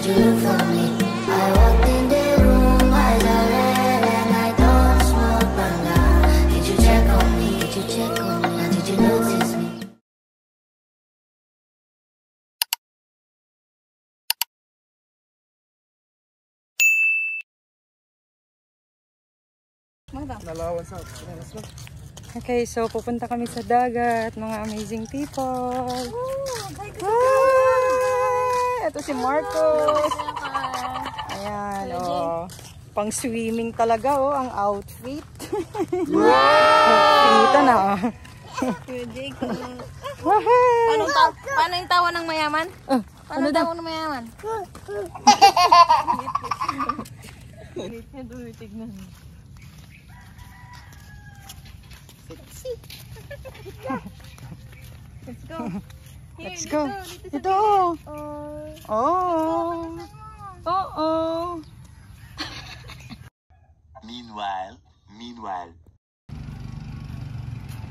you look for me? I walked in the room, eyes are red, and I don't smoke banga. Did you check on me? Did you check on me? Or did you notice me? Okay, so pupunta kami sa dagat, mga amazing people. Ito si Marcos. Ayan, oh. Pang swimming talaga, oh, ang outfit. Pinita na, oh. Paano yung tawa ng mayaman? Paano yung tawa ng mayaman? Tignan. Let's go. Here, Let's go. Ito. Oh. Meanwhile.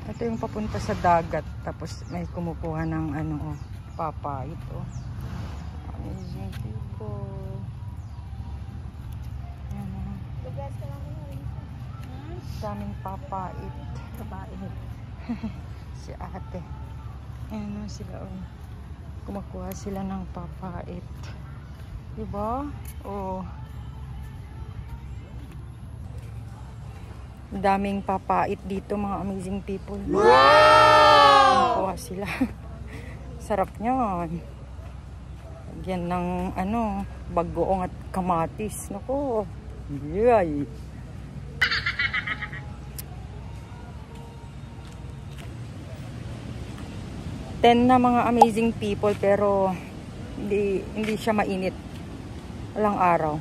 Ito yung papunta sa dagat. Tapos may kumukuha ng ano, papa ito. Amazing people. Daming papait. Si ate. Ayan sila. Kumukuha sila ng papait. Diba? Oh. Daming papait dito, mga amazing people. Wow! Kumukuha sila. Sarap niyan. Lagyan ng ano, bagoong at kamatis. Naku. Yay! Na mga amazing people, pero hindi siya mainit. Walang araw.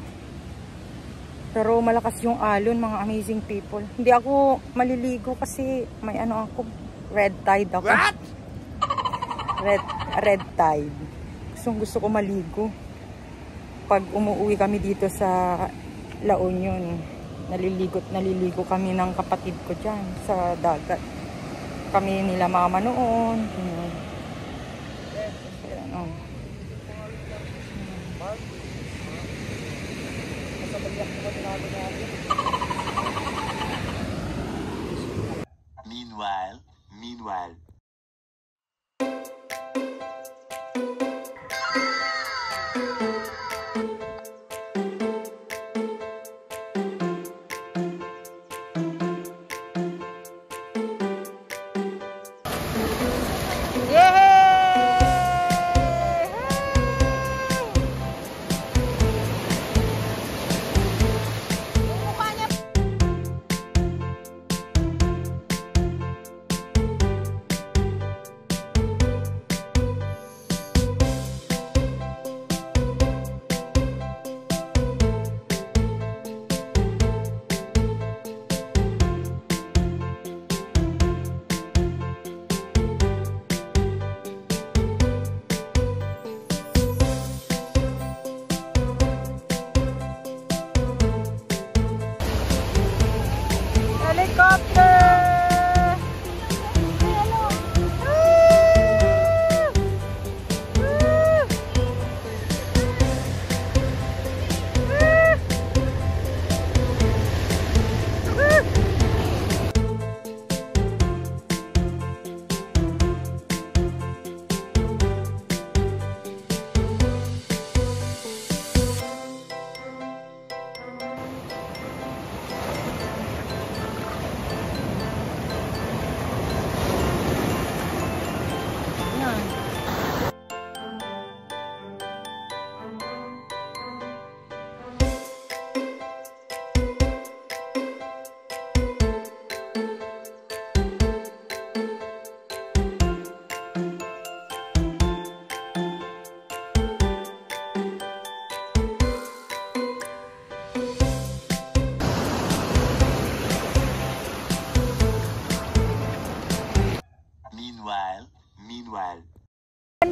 Pero malakas yung alon, mga amazing people. Hindi ako maliligo kasi may ano ako, red tide ako. What? Red tide. Gusto ko maligo. Pag umuwi kami dito sa La Union, naliligo kami ng kapatid ko dyan sa dagat. Kami nila mama noon. Meanwhile.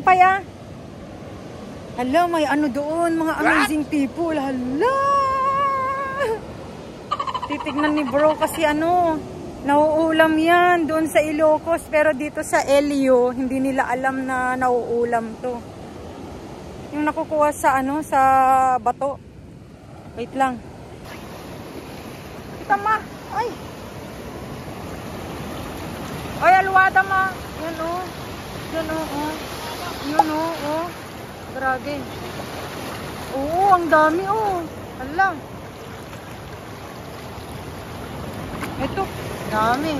Pa ya? Hala, may ano doon, mga amazing people. Hala! Titignan ni bro kasi ano, nauulam yan doon sa Ilocos. Pero dito sa LU, hindi nila alam na nauulam to. Yung siyang nakukuha sa ano, sa bato. Wait lang. Kita ma. Ay. Ay, alwada ma. Yan o. Yan o. Yun o. Grabe. Oo, ang dami o. Hala. Ito. Dami.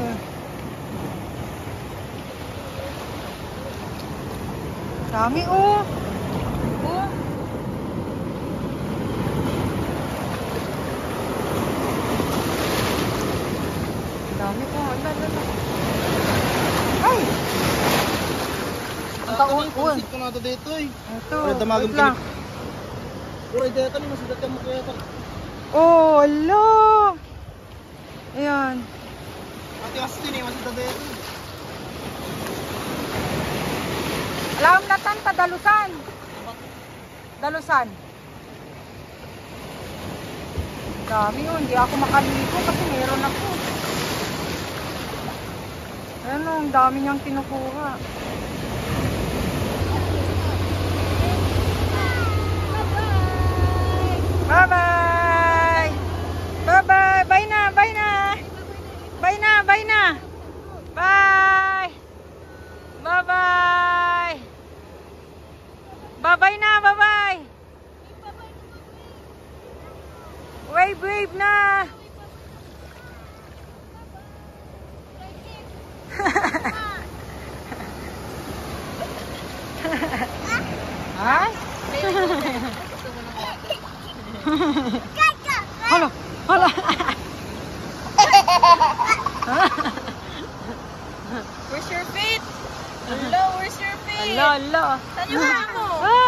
Dami o. Oh. Dami ko. Ala. Ay! Ang taon ko. Pansit ko na ito dito eh. Ito. Damagam Wait lang. Puro dito ni masudat ka mo kaya ito. Oh, ala. Ayan. Ate Austin eh, masudat dito. Alam natan pa dalusan. Dalusan. Dami yun. Hindi ako makaligo kasi meron ako. Ano, ang dami niyang kinukuha. Bye-bye! Bye-bye! Bye na! Bye na! Bye na! Bye na! Bye! Bye-bye! Bye-bye na! Bye-bye! Wave, wave na! Ay? Hala! Hala! Where's your feet? Hello, where's your feet? Hala! Hala! Saan yung paa mo? Ah!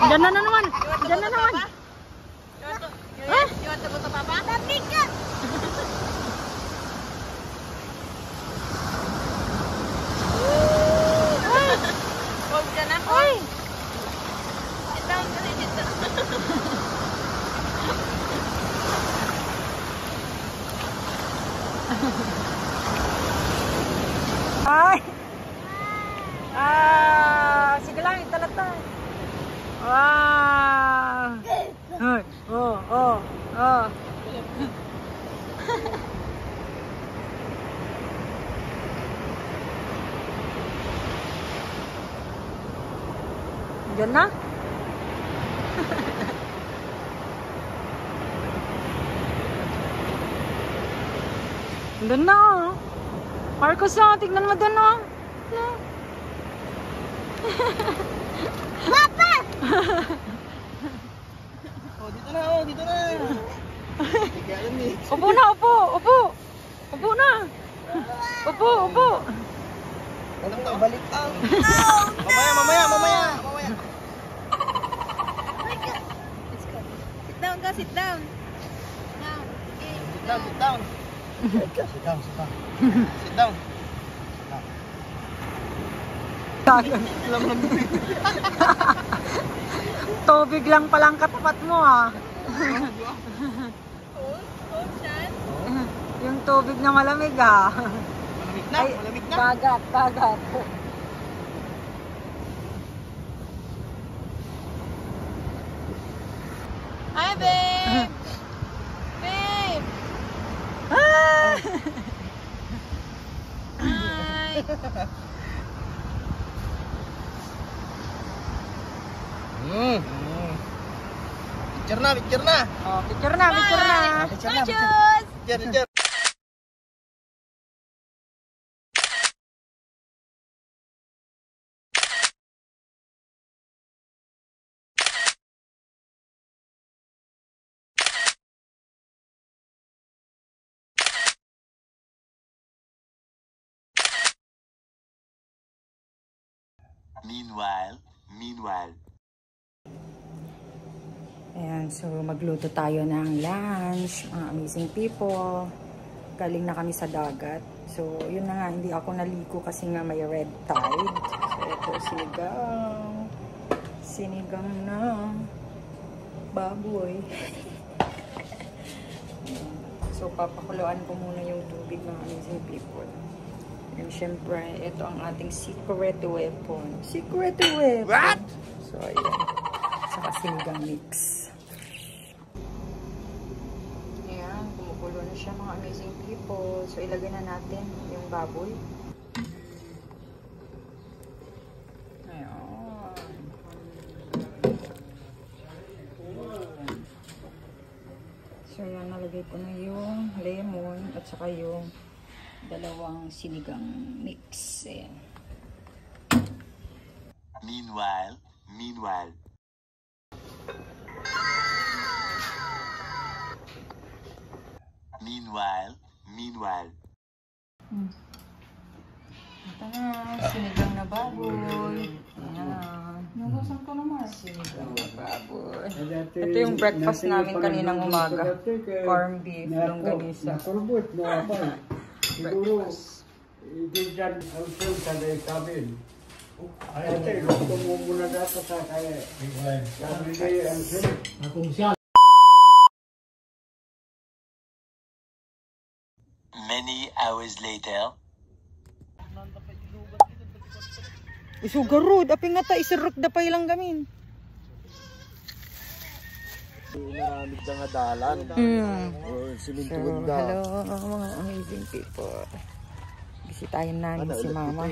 Diyan na naman! Diyan na naman! You want to go to Papa? Tapi ka! Huwag ka na. Ay! Sit down kasi, sit down. Ay! Ah! Sige lang, italata. Wow! Ay! Oh! Oh! Oh! Diyan na? Doon na oh. Marcos oh, tignan mo doon oh. Papa! Oh, dito na oh, dito na. Kaya yun eh. Upo na, upo, upo. Upo na. Upo, upo. Walang tao, balik tao. Mamaya. Sit down ka, sit down. Down. Okay. Sit down. Sit down. Tubig lang palang katapat mo ah. Ocean. Yung tubig na malamig ah. Malamig na. Bagat, bagat. Hi, babe. Babe. Ah! Hi. Picture na. Oh, picture na, picture na. Bye, Jules. Picture. Meanwhile. Ayan, so magluto tayo ng lunch. Amazing people. Galing na kami sa dagat. So, yun na nga, hindi ako naligo kasi nga may red tide. So, ito sinigang. Sinigang na baboy. So, papakuluan ko muna yung tubig ng amazing people. And syempre, ito ang ating secret weapon. Secret weapon! What? So, ayan. Saka sinigang mix. Ayan, kumukulo na siya mga amazing people. So, ilagay na natin yung baboy. So, yan, nalagay ko na yung lemon at saka yung dalawang sinigang mix. Ayan. Meanwhile. Ito na, sinigang na baboy. Ayan. Nagusan ko naman. Sinigang na baboy. Ito yung breakfast namin kaninang umaga. Corn beef, longganisa. Breakfast. Hindi dyan ang food sa kabil. Ay, ito mo muna dapat sa kaya. Sabi kayo ang food. Many hours later. Isugarod, aping nga ta, isirok da pa ilang gamin. Maraming na nga dalan. So, hello mga amazing people. Bisitahin namin si mama.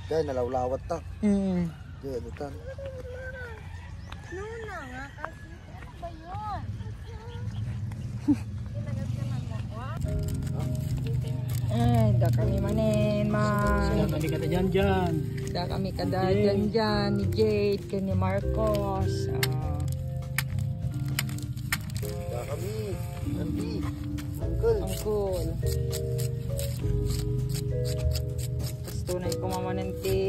Dahil nalawlawat ta. Dahil ano ta. Luna nga kasi. Ano ba yun? Ay, da kami manin, ma. Kami kada dyan. Da kami kada dyan, ni Jade, ni Marcos. Da kami. Auntie. Uncle. Uncle. Tapos tunay ko mama nanti,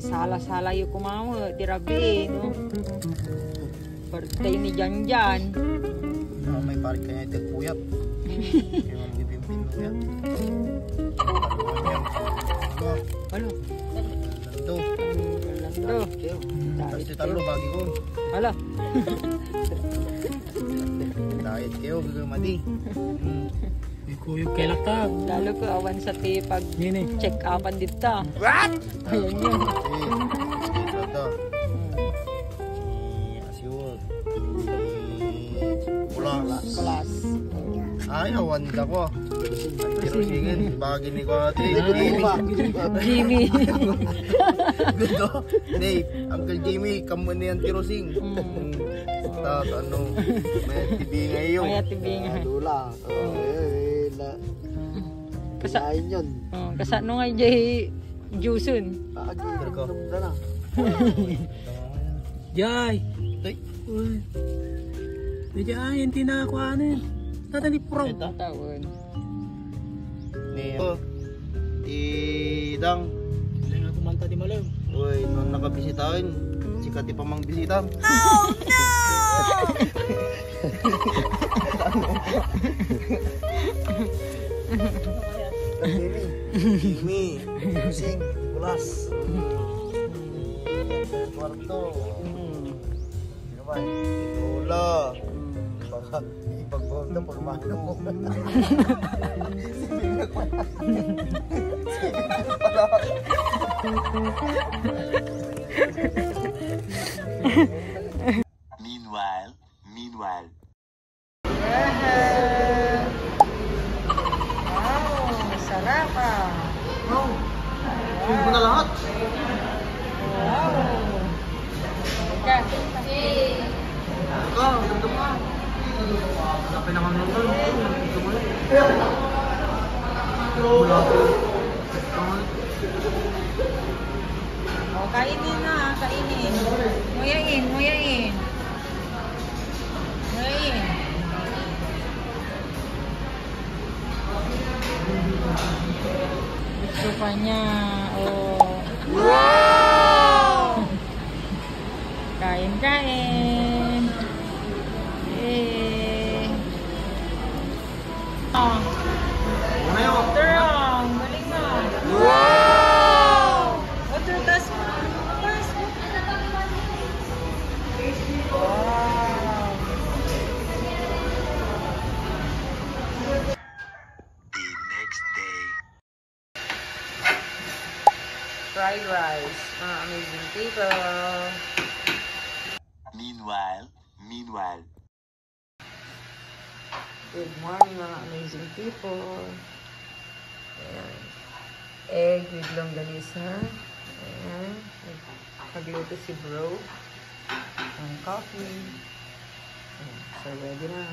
sala-sala yung kumama, tirabi, no? Birthday ni Janjan. May parik kanya ito puyat. Kaya magbibimbin mo yan. Ano? Ito. Lando. Ito talo bagi ko. Hala. Diet kayo, gagawin Kuyog kay laktab. Lalo ko awan sa pag Nini. check upan dito. What? Ayan yun. Ito. Asyod. Plus. Ay, awan ka ko. Tirusingin, bagi ni ko ate. Jimmy. Gusto? Dave, Uncle Jimmy, kamo na yan tirusing. Tapos ano, may tibi ngayon. May tibi ngayon. Dula. Kasain yun. Kasano nga jay Jusun. Pagi ko. Na. Jay. Uy. Jay, hindi na ako anin. Tatali puraw. Taon. Ito. Idang. Hindi nga kumanta di malaw. Uy, nung nakabisitahin, sikat pa mang bisita. Jimmy, Sing, Nicolas, Eduardo, sino ba? Lola, baka ipag-bold na pagmano mo. Meanwhile. Sarap ah. Wow, wow. Na lahat. Wow. Ika. Ganda pa. Sabi naman nito. Oh, kainin na, kainin. Muyain. Muyain. Gusto pa niya. Oh. Wow! Kain. Eh. Oh. Terang, galing na. Wow! Water tas mo. Wow. fried rice. Amazing people. Meanwhile. Good morning mga amazing people. Ayan. Egg with longganisa. Ayan. Pagluto si bro. Ang coffee. Ayan. So ready na.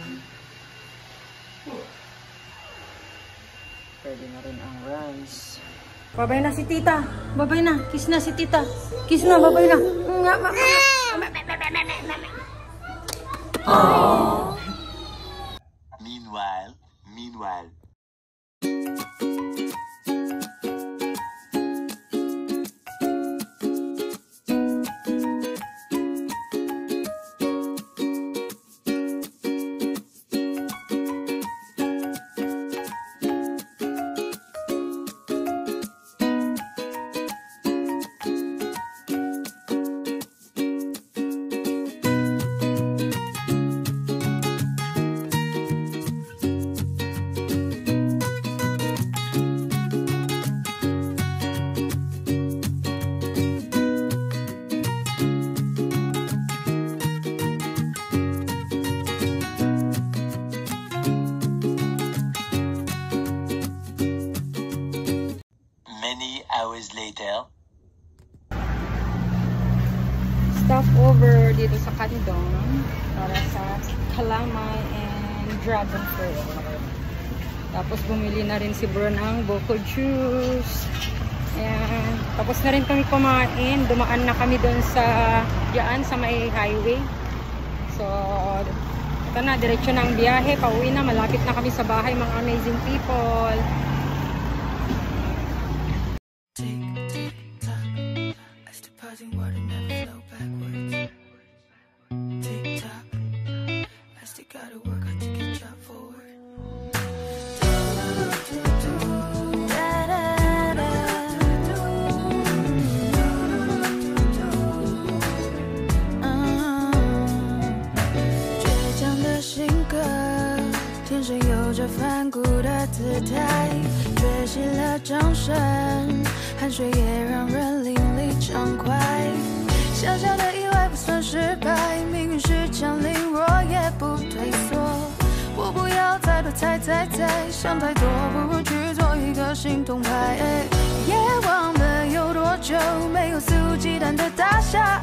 Ready na rin ang rice. Babay na si tita. Babay na. Kiss na si tita. Kiss na. Babay na. Oh. Meanwhile. Many hours later. Stopover dito sa Candong para sa calamay and dragon fruit. Tapos bumili na rin si bro ng buko juice. Ayan. Tapos na rin kami kumain. Dumaan na kami doon sa diyan sa may highway. So, ito na, diretso na ang biyahe. Pauwi na. Malapit na kami sa bahay mga amazing people.反骨的姿态，缺席了掌声，汗水也让人淋漓畅快。小小的意外不算失败，命运是降临，我也不退缩。我不要再多猜，想太多，不如去做一个行动派。也忘了有多久没有肆无忌惮的大下。